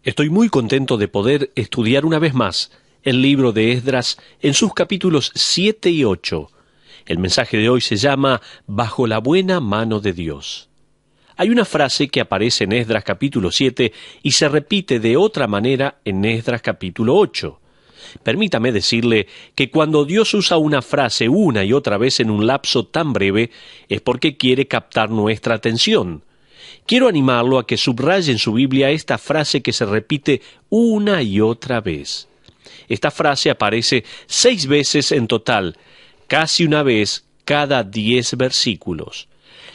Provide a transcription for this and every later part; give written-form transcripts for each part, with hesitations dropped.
Estoy muy contento de poder estudiar una vez más el libro de Esdras en sus capítulos 7 y 8. El mensaje de hoy se llama Bajo la buena mano de Dios. Hay una frase que aparece en Esdras capítulo 7 y se repite de otra manera en Esdras capítulo 8. Permítame decirle que cuando Dios usa una frase una y otra vez en un lapso tan breve, es porque quiere captar nuestra atención. Quiero animarlo a que subraye en su Biblia esta frase que se repite una y otra vez. Esta frase aparece 6 veces en total, casi una vez cada 10 versículos.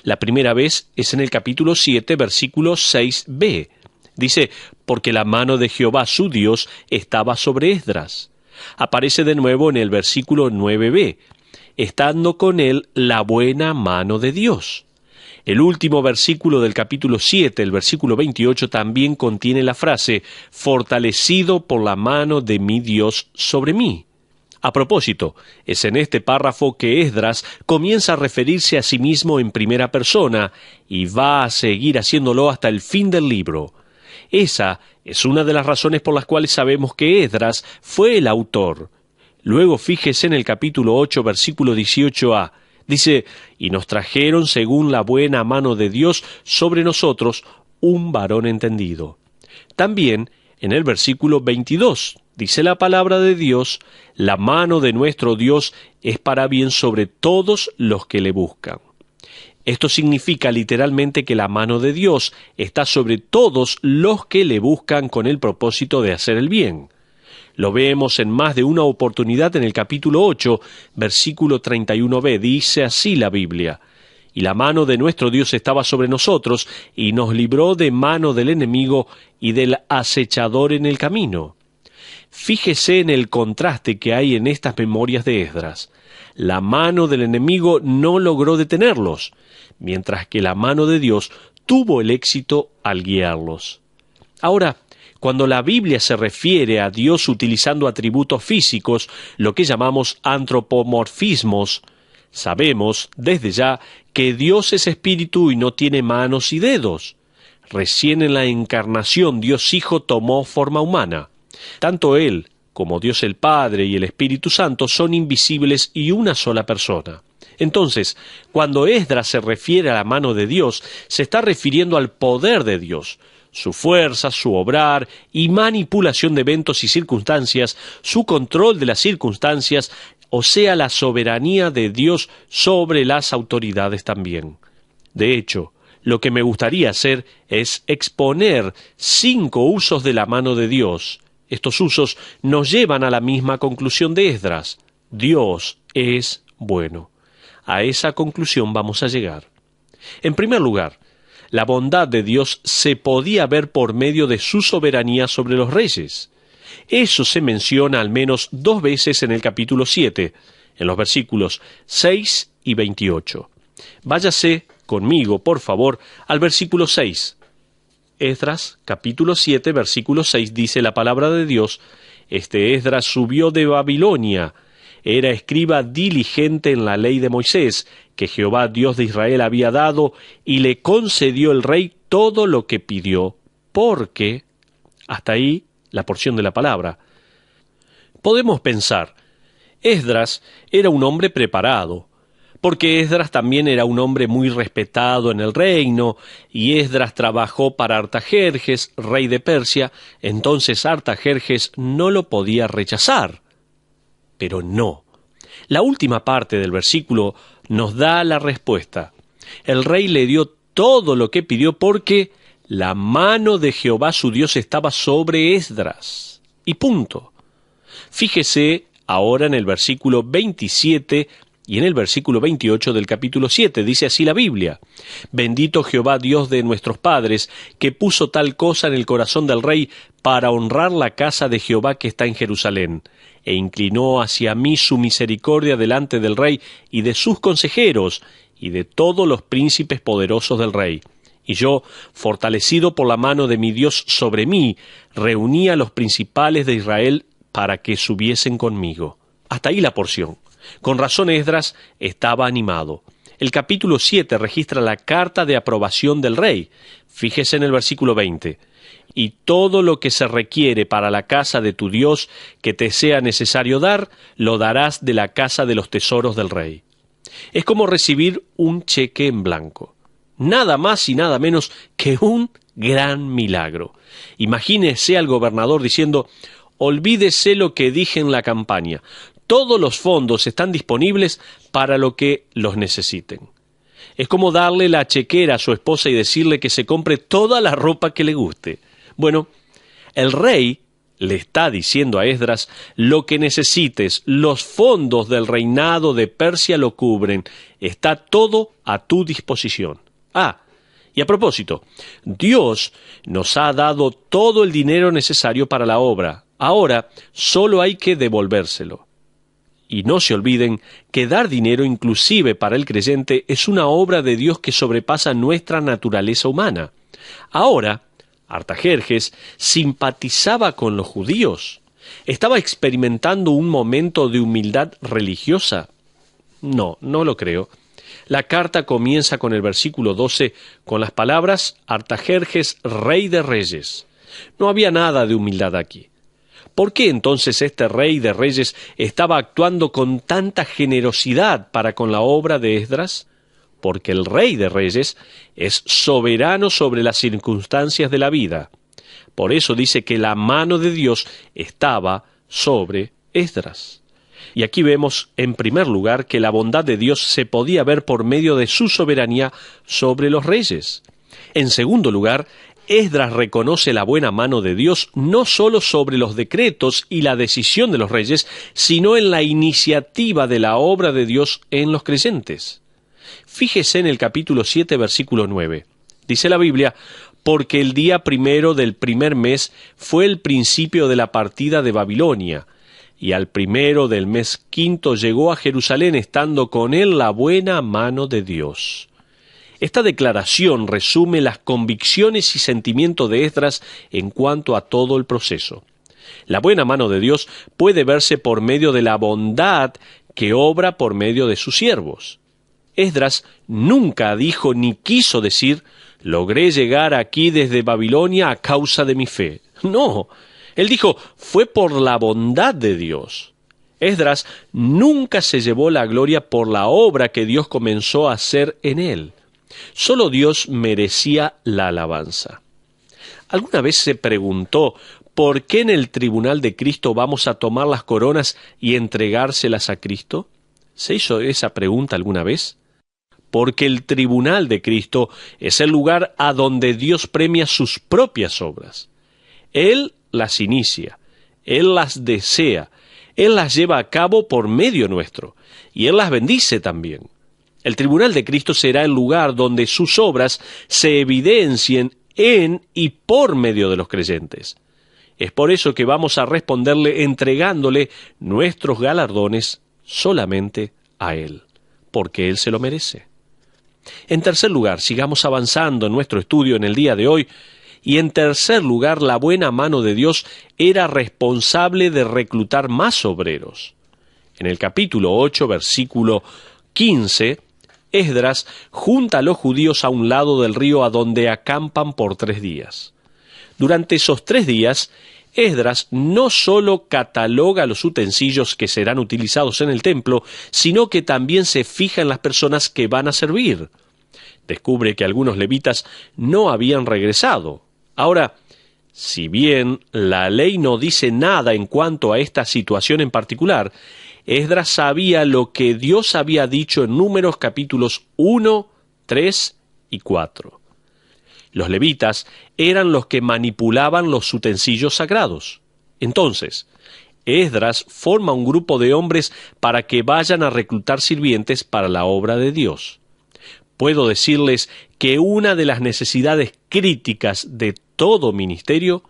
La primera vez es en el capítulo 7, versículo 6b. Dice, porque la mano de Jehová su Dios estaba sobre Esdras. Aparece de nuevo en el versículo 9b, estando con él la buena mano de Dios. El último versículo del capítulo 7, el versículo 28, también contiene la frase, fortalecido por la mano de mi Dios sobre mí. A propósito, es en este párrafo que Esdras comienza a referirse a sí mismo en primera persona y va a seguir haciéndolo hasta el fin del libro. Esa es una de las razones por las cuales sabemos que Esdras fue el autor. Luego fíjese en el capítulo 8, versículo 18a. Dice, y nos trajeron según la buena mano de Dios sobre nosotros un varón entendido. También en el versículo 22 dice la palabra de Dios, la mano de nuestro Dios es para bien sobre todos los que le buscan. Esto significa literalmente que la mano de Dios está sobre todos los que le buscan con el propósito de hacer el bien. Lo vemos en más de una oportunidad en el capítulo 8, versículo 31b. Dice así la Biblia, y la mano de nuestro Dios estaba sobre nosotros, y nos libró de mano del enemigo y del acechador en el camino. Fíjese en el contraste que hay en estas memorias de Esdras. La mano del enemigo no logró detenerlos, mientras que la mano de Dios tuvo el éxito al guiarlos. Ahora, cuando la Biblia se refiere a Dios utilizando atributos físicos, lo que llamamos antropomorfismos, sabemos desde ya que Dios es espíritu y no tiene manos y dedos. Recién en la encarnación Dios Hijo tomó forma humana. Tanto Él como Dios el Padre y el Espíritu Santo son invisibles y una sola persona. Entonces, cuando Esdras se refiere a la mano de Dios, se está refiriendo al poder de Dios, su fuerza, su obrar y manipulación de eventos y circunstancias, su control de las circunstancias, o sea, la soberanía de Dios sobre las autoridades también. De hecho, lo que me gustaría hacer es exponer 5 usos de la mano de Dios. Estos usos nos llevan a la misma conclusión de Esdras. Dios es bueno. A esa conclusión vamos a llegar. En primer lugar, la bondad de Dios se podía ver por medio de su soberanía sobre los reyes. Eso se menciona al menos 2 veces en el capítulo 7, en los versículos 6 y 28. Váyase conmigo, por favor, al versículo 6. Esdras, capítulo 7, versículo 6, dice la palabra de Dios, Esdras subió de Babilonia, era escriba diligente en la ley de Moisés, que Jehová Dios de Israel había dado, y le concedió el rey todo lo que pidió, porque, hasta ahí la porción de la palabra. Podemos pensar, Esdras era un hombre preparado, porque Esdras también era un hombre muy respetado en el reino, y Esdras trabajó para Artajerjes, rey de Persia, entonces Artajerjes no lo podía rechazar. Pero no. La última parte del versículo nos da la respuesta. El rey le dio todo lo que pidió porque la mano de Jehová su Dios estaba sobre Esdras. Y punto. Fíjese ahora en el versículo 27 y en el versículo 28 del capítulo 7, dice así la Biblia, Bendito Jehová Dios de nuestros padres, que puso tal cosa en el corazón del rey para honrar la casa de Jehová que está en Jerusalén, e inclinó hacia mí su misericordia delante del rey y de sus consejeros, y de todos los príncipes poderosos del rey. Y yo, fortalecido por la mano de mi Dios sobre mí, reuní a los principales de Israel para que subiesen conmigo. Hasta ahí la porción. Con razón Esdras estaba animado. El capítulo 7 registra la carta de aprobación del rey. Fíjese en el versículo 20. y todo lo que se requiere para la casa de tu Dios que te sea necesario dar, lo darás de la casa de los tesoros del rey. Es como recibir un cheque en blanco. Nada más y nada menos que un gran milagro. Imagínese al gobernador diciendo: olvídese lo que dije en la campaña. Todos los fondos están disponibles para lo que los necesiten. Es como darle la chequera a su esposa y decirle que se compre toda la ropa que le guste. Bueno, el rey le está diciendo a Esdras: lo que necesites, los fondos del reinado de Persia lo cubren, está todo a tu disposición. Y a propósito, Dios nos ha dado todo el dinero necesario para la obra. Ahora solo hay que devolvérselo. Y no se olviden que dar dinero, inclusive para el creyente, es una obra de Dios que sobrepasa nuestra naturaleza humana. Ahora, Artajerjes simpatizaba con los judíos. ¿Estaba experimentando un momento de humildad religiosa? No lo creo. La carta comienza con el versículo 12 con las palabras: Artajerjes, rey de reyes. No había nada de humildad aquí. ¿Por qué entonces este rey de reyes estaba actuando con tanta generosidad para con la obra de Esdras? Porque el rey de reyes es soberano sobre las circunstancias de la vida. Por eso dice que la mano de Dios estaba sobre Esdras. Y aquí vemos, en primer lugar, que la bondad de Dios se podía ver por medio de su soberanía sobre los reyes. En segundo lugar, Esdras reconoce la buena mano de Dios no solo sobre los decretos y la decisión de los reyes, sino en la iniciativa de la obra de Dios en los creyentes. Fíjese en el capítulo 7, versículo 9. Dice la Biblia: porque el día primero del primer mes fue el principio de la partida de Babilonia, y al primero del mes quinto llegó a Jerusalén, estando con él la buena mano de Dios. Esta declaración resume las convicciones y sentimientos de Esdras en cuanto a todo el proceso. La buena mano de Dios puede verse por medio de la bondad que obra por medio de sus siervos. Esdras nunca dijo ni quiso decir: logré llegar aquí desde Babilonia a causa de mi fe. No, él dijo: fue por la bondad de Dios. Esdras nunca se llevó la gloria por la obra que Dios comenzó a hacer en él. Solo Dios merecía la alabanza. ¿Alguna vez se preguntó por qué en el tribunal de Cristo vamos a tomar las coronas y entregárselas a Cristo? ¿Se hizo esa pregunta alguna vez? Porque el tribunal de Cristo es el lugar a donde Dios premia sus propias obras. Él las inicia, Él las desea, Él las lleva a cabo por medio nuestro, y Él las bendice también. El tribunal de Cristo será el lugar donde sus obras se evidencien en y por medio de los creyentes. Es por eso que vamos a responderle entregándole nuestros galardones solamente a Él, porque Él se lo merece. En tercer lugar, sigamos avanzando en nuestro estudio en el día de hoy, y en tercer lugar, la buena mano de Dios era responsable de reclutar más obreros. En el capítulo 8, versículo 15, Esdras junta a los judíos a un lado del río a donde acampan por 3 días. Durante esos 3 días, Esdras no solo cataloga los utensilios que serán utilizados en el templo, sino que también se fija en las personas que van a servir. Descubre que algunos levitas no habían regresado. Ahora, si bien la ley no dice nada en cuanto a esta situación en particular, Esdras sabía lo que Dios había dicho en Números capítulos 1, 3 y 4. Los levitas eran los que manipulaban los utensilios sagrados. Entonces, Esdras forma un grupo de hombres para que vayan a reclutar sirvientes para la obra de Dios. Puedo decirles que una de las necesidades críticas de todo ministerio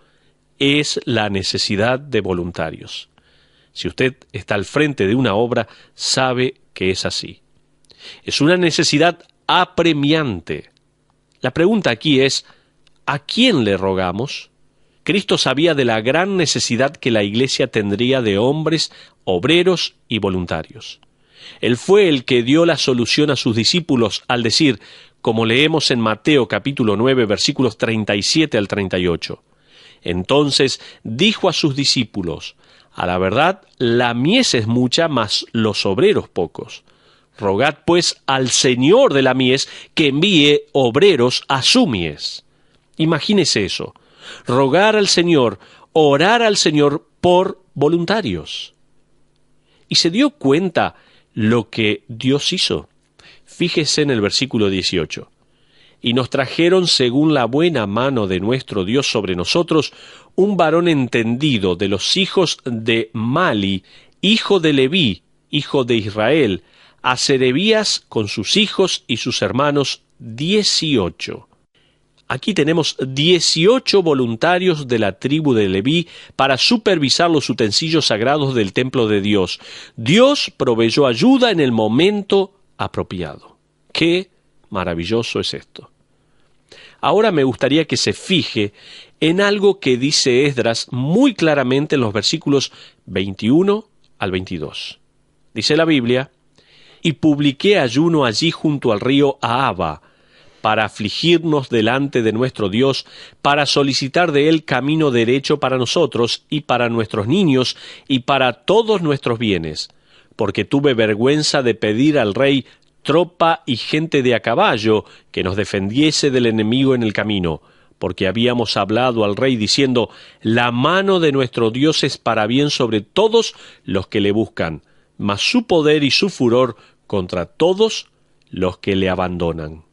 es la necesidad de voluntarios. Si usted está al frente de una obra, sabe que es así. Es una necesidad apremiante. La pregunta aquí es: ¿a quién le rogamos? Cristo sabía de la gran necesidad que la iglesia tendría de hombres, obreros y voluntarios. Él fue el que dio la solución a sus discípulos al decir, como leemos en Mateo capítulo 9, versículos 37 al 38, Entonces dijo a sus discípulos: a la verdad, la mies es mucha, mas los obreros pocos. Rogad pues al Señor de la mies que envíe obreros a su mies. Imagínese eso. Rogar al Señor, orar al Señor por voluntarios. ¿Y se dio cuenta lo que Dios hizo? Fíjese en el versículo 18. Y nos trajeron según la buena mano de nuestro Dios sobre nosotros un varón entendido de los hijos de Mali, hijo de Leví, hijo de Israel, a Serebías con sus hijos y sus hermanos 18. Aquí tenemos 18 voluntarios de la tribu de Leví para supervisar los utensilios sagrados del templo de Dios. Dios proveyó ayuda en el momento apropiado. ¡Qué maravilloso es esto! Ahora me gustaría que se fije en algo que dice Esdras muy claramente en los versículos 21 al 22. Dice la Biblia: y publiqué ayuno allí junto al río Ahava, para afligirnos delante de nuestro Dios, para solicitar de Él camino derecho para nosotros y para nuestros niños y para todos nuestros bienes, porque tuve vergüenza de pedir al rey tropa y gente de a caballo que nos defendiese del enemigo en el camino, porque habíamos hablado al rey diciendo: la mano de nuestro Dios es para bien sobre todos los que le buscan, mas su poder y su furor contra todos los que le abandonan.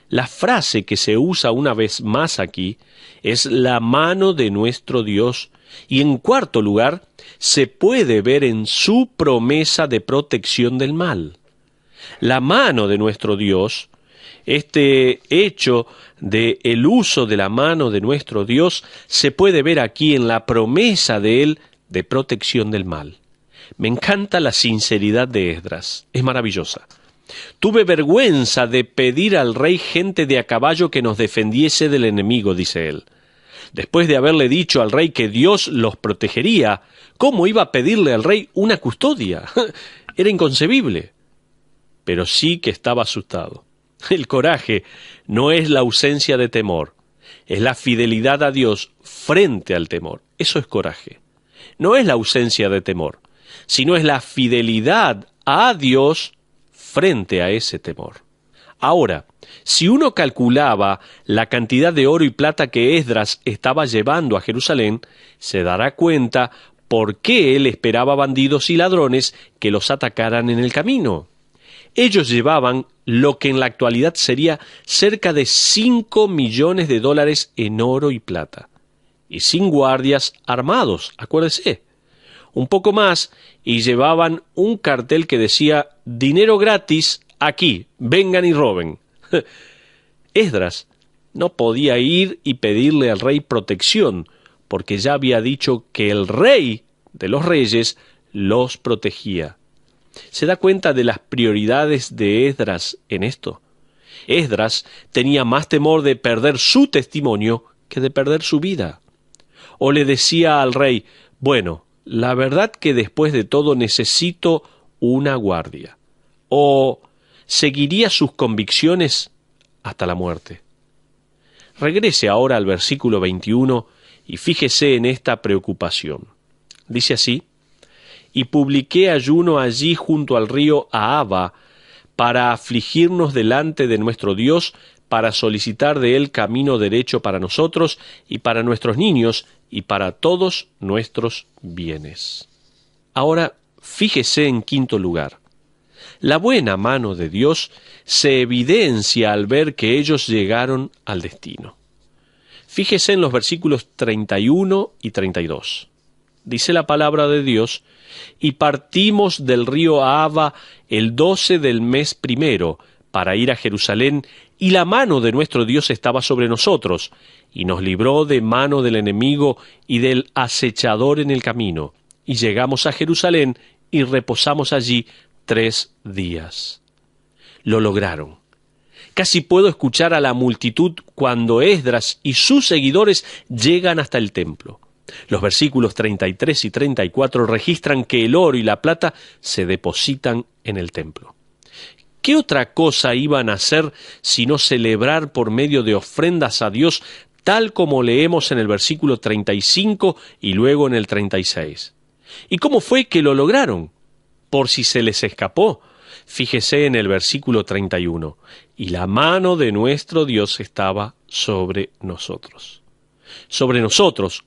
La frase que se usa una vez más aquí es la mano de nuestro Dios, y en cuarto lugar, se puede ver en su promesa de protección del mal. La mano de nuestro Dios, este hecho de el uso de la mano de nuestro Dios, se puede ver aquí en la promesa de Él de protección del mal. Me encanta la sinceridad de Esdras, es maravillosa. Tuve vergüenza de pedir al rey gente de a caballo que nos defendiese del enemigo, dice él. Después de haberle dicho al rey que Dios los protegería, ¿cómo iba a pedirle al rey una custodia? Era inconcebible. Pero sí que estaba asustado. El coraje no es la ausencia de temor, es la fidelidad a Dios frente al temor. Eso es coraje. No es la ausencia de temor, sino es la fidelidad a Dios frente a ese temor. Ahora, si uno calculaba la cantidad de oro y plata que Esdras estaba llevando a Jerusalén, se dará cuenta por qué él esperaba bandidos y ladrones que los atacaran en el camino. Ellos llevaban lo que en la actualidad sería cerca de $5 millones en oro y plata, y sin guardias armados, acuérdese. Un poco más, y llevaban un cartel que decía: dinero gratis, aquí, vengan y roben. Esdras no podía ir y pedirle al rey protección, porque ya había dicho que el rey de los reyes los protegía. ¿Se da cuenta de las prioridades de Esdras en esto? Esdras tenía más temor de perder su testimonio que de perder su vida. O le decía al rey: bueno, la verdad que después de todo necesito una guardia. O seguiría sus convicciones hasta la muerte. Regrese ahora al versículo 21 y fíjese en esta preocupación. Dice así: y publiqué ayuno allí junto al río Ahava para afligirnos delante de nuestro Dios, para solicitar de Él camino derecho para nosotros y para nuestros niños y para todos nuestros bienes. Ahora, fíjese en quinto lugar. La buena mano de Dios se evidencia al ver que ellos llegaron al destino. Fíjese en los versículos 31 y 32. Dice la palabra de Dios: y partimos del río Ahava el 12 del mes primero para ir a Jerusalén, y la mano de nuestro Dios estaba sobre nosotros, y nos libró de mano del enemigo y del acechador en el camino, y llegamos a Jerusalén y reposamos allí 3 días. Lo lograron. Casi puedo escuchar a la multitud cuando Esdras y sus seguidores llegan hasta el templo. Los versículos 33 y 34 registran que el oro y la plata se depositan en el templo. ¿Qué otra cosa iban a hacer sino celebrar por medio de ofrendas a Dios tal como leemos en el versículo 35 y luego en el 36. ¿Y cómo fue que lo lograron? Por si se les escapó, fíjese en el versículo 31, y la mano de nuestro Dios estaba sobre nosotros. Sobre nosotros,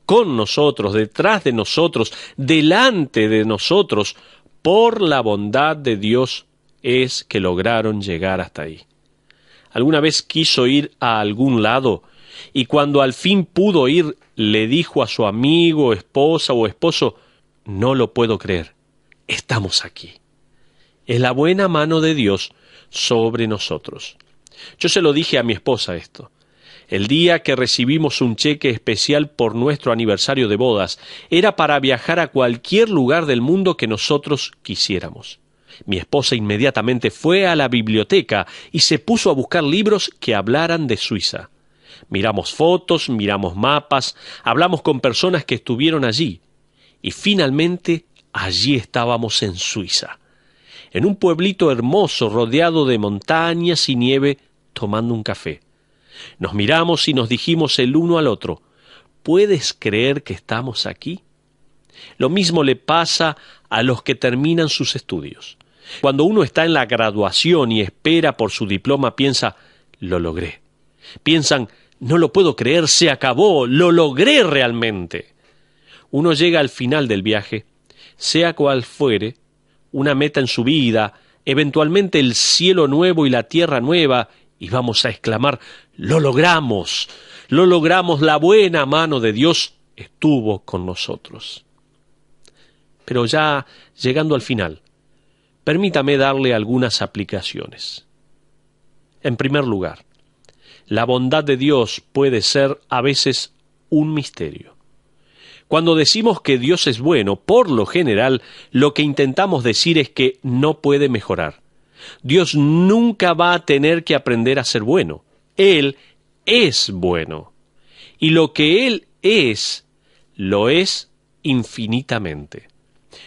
con nosotros, detrás de nosotros, delante de nosotros, por la bondad de Dios es que lograron llegar hasta ahí. ¿Alguna vez quiso ir a algún lado y cuando al fin pudo ir le dijo a su amigo, esposa o esposo, no lo puedo creer, estamos aquí? Es la buena mano de Dios sobre nosotros. Yo se lo dije a mi esposa esto. El día que recibimos un cheque especial por nuestro aniversario de bodas, era para viajar a cualquier lugar del mundo que nosotros quisiéramos. Mi esposa inmediatamente fue a la biblioteca y se puso a buscar libros que hablaran de Suiza. Miramos fotos, miramos mapas, hablamos con personas que estuvieron allí. Y finalmente, allí estábamos en Suiza, en un pueblito hermoso rodeado de montañas y nieve, tomando un café. Nos miramos y nos dijimos el uno al otro, ¿puedes creer que estamos aquí? Lo mismo le pasa a los que terminan sus estudios. Cuando uno está en la graduación y espera por su diploma, piensa, lo logré. Piensan, no lo puedo creer, se acabó, lo logré realmente. Uno llega al final del viaje, sea cual fuere, una meta en su vida, eventualmente el cielo nuevo y la tierra nueva, y vamos a exclamar, lo logramos, la buena mano de Dios estuvo con nosotros. Pero ya llegando al final, permítame darle algunas aplicaciones. En primer lugar, la bondad de Dios puede ser a veces un misterio. Cuando decimos que Dios es bueno, por lo general, lo que intentamos decir es que no puede mejorar. Dios nunca va a tener que aprender a ser bueno. Él es bueno. Y lo que Él es, lo es infinitamente.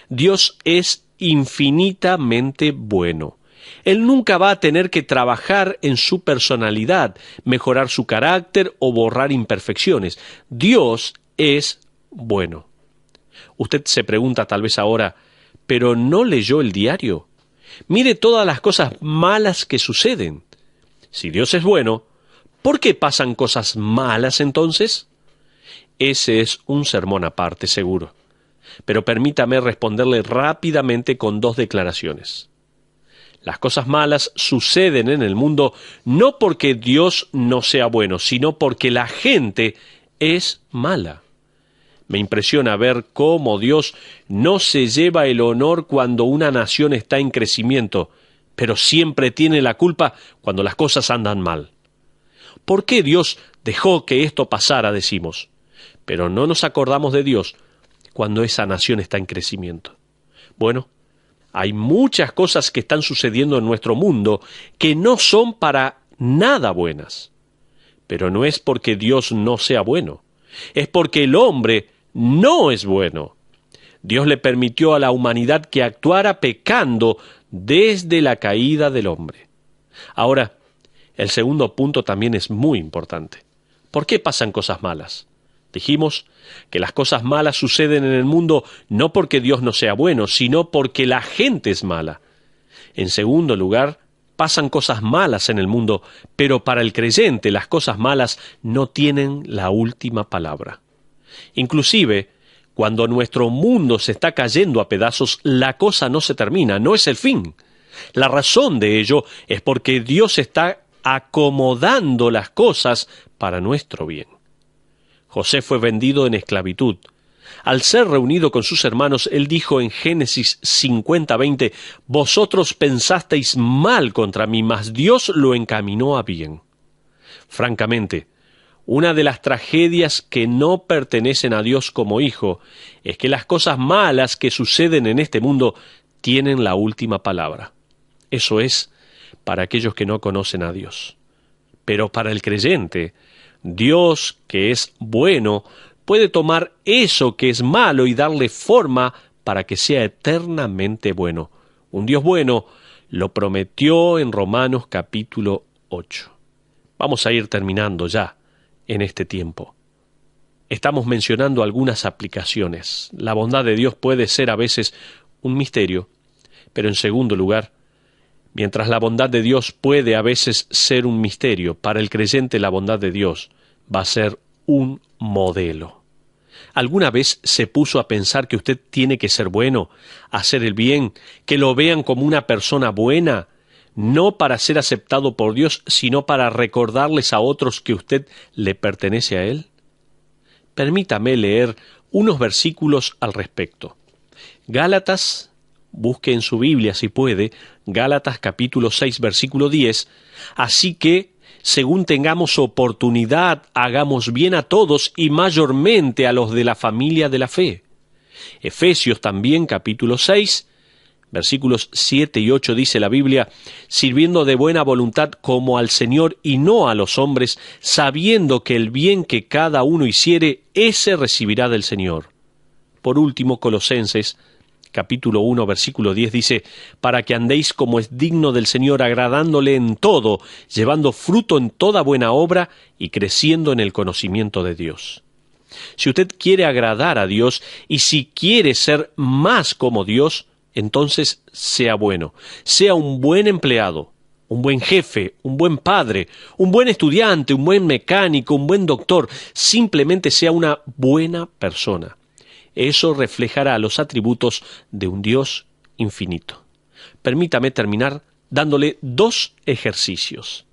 Dios es infinitamente bueno. Él nunca va a tener que trabajar en su personalidad, mejorar su carácter o borrar imperfecciones. Dios es bueno. Usted se pregunta tal vez ahora, ¿pero no leyó el diario? Mire todas las cosas malas que suceden. Si Dios es bueno, ¿por qué pasan cosas malas entonces? Ese es un sermón aparte, seguro. Pero permítame responderle rápidamente con dos declaraciones. Las cosas malas suceden en el mundo no porque Dios no sea bueno, sino porque la gente es mala. Me impresiona ver cómo Dios no se lleva el honor cuando una nación está en crecimiento, pero siempre tiene la culpa cuando las cosas andan mal. ¿Por qué Dios dejó que esto pasara, decimos? Pero no nos acordamos de Dios cuando esa nación está en crecimiento. Bueno, hay muchas cosas que están sucediendo en nuestro mundo que no son para nada buenas. Pero no es porque Dios no sea bueno, es porque el hombre no es bueno. Dios le permitió a la humanidad que actuara pecando desde la caída del hombre. Ahora, el segundo punto también es muy importante. ¿Por qué pasan cosas malas? Dijimos que las cosas malas suceden en el mundo no porque Dios no sea bueno, sino porque la gente es mala. En segundo lugar, pasan cosas malas en el mundo, pero para el creyente las cosas malas no tienen la última palabra. Inclusive, cuando nuestro mundo se está cayendo a pedazos, la cosa no se termina, no es el fin. La razón de ello es porque Dios está acomodando las cosas para nuestro bien. José fue vendido en esclavitud. Al ser reunido con sus hermanos, él dijo en Génesis 50:20, «Vosotros pensasteis mal contra mí, mas Dios lo encaminó a bien». Francamente, una de las tragedias que no pertenecen a Dios como hijo es que las cosas malas que suceden en este mundo tienen la última palabra. Eso es para aquellos que no conocen a Dios. Pero para el creyente, Dios, que es bueno, puede tomar eso que es malo y darle forma para que sea eternamente bueno. Un Dios bueno lo prometió en Romanos capítulo 8. Vamos a ir terminando ya en este tiempo. Estamos mencionando algunas aplicaciones. La bondad de Dios puede ser a veces un misterio, pero en segundo lugar, mientras la bondad de Dios puede a veces ser un misterio, para el creyente la bondad de Dios va a ser un modelo. ¿Alguna vez se puso a pensar que usted tiene que ser bueno, hacer el bien, que lo vean como una persona buena, no para ser aceptado por Dios, sino para recordarles a otros que usted le pertenece a Él? Permítame leer unos versículos al respecto. Gálatas, busque en su Biblia si puede, Gálatas capítulo 6, versículo 10, así que, según tengamos oportunidad, hagamos bien a todos y mayormente a los de la familia de la fe. Efesios también capítulo 6, versículos 7 y 8 dice la Biblia, sirviendo de buena voluntad como al Señor y no a los hombres, sabiendo que el bien que cada uno hiciere, ese recibirá del Señor. Por último, Colosenses, capítulo 1, versículo 10 dice, para que andéis como es digno del Señor, agradándole en todo, llevando fruto en toda buena obra y creciendo en el conocimiento de Dios. Si usted quiere agradar a Dios y si quiere ser más como Dios, entonces sea bueno, sea un buen empleado, un buen jefe, un buen padre, un buen estudiante, un buen mecánico, un buen doctor, simplemente sea una buena persona. Eso reflejará los atributos de un Dios infinito. Permítame terminar dándole 2 ejercicios.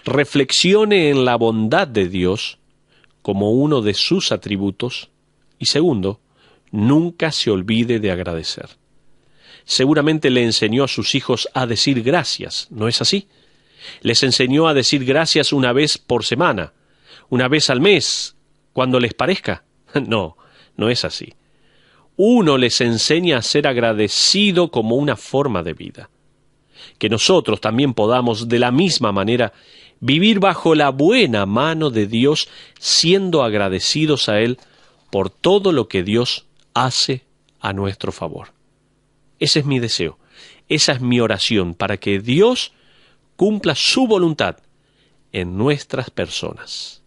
Reflexione en la bondad de Dios como uno de sus atributos y segundo, nunca se olvide de agradecer. Seguramente le enseñó a sus hijos a decir gracias, ¿no es así? Les enseñó a decir gracias una vez por semana, una vez al mes, cuando les parezca. No, no es así. Uno les enseña a ser agradecido como una forma de vida. Que nosotros también podamos, de la misma manera, vivir bajo la buena mano de Dios, siendo agradecidos a Él por todo lo que Dios hace a nuestro favor. Ese es mi deseo, esa es mi oración, para que Dios cumpla su voluntad en nuestras personas.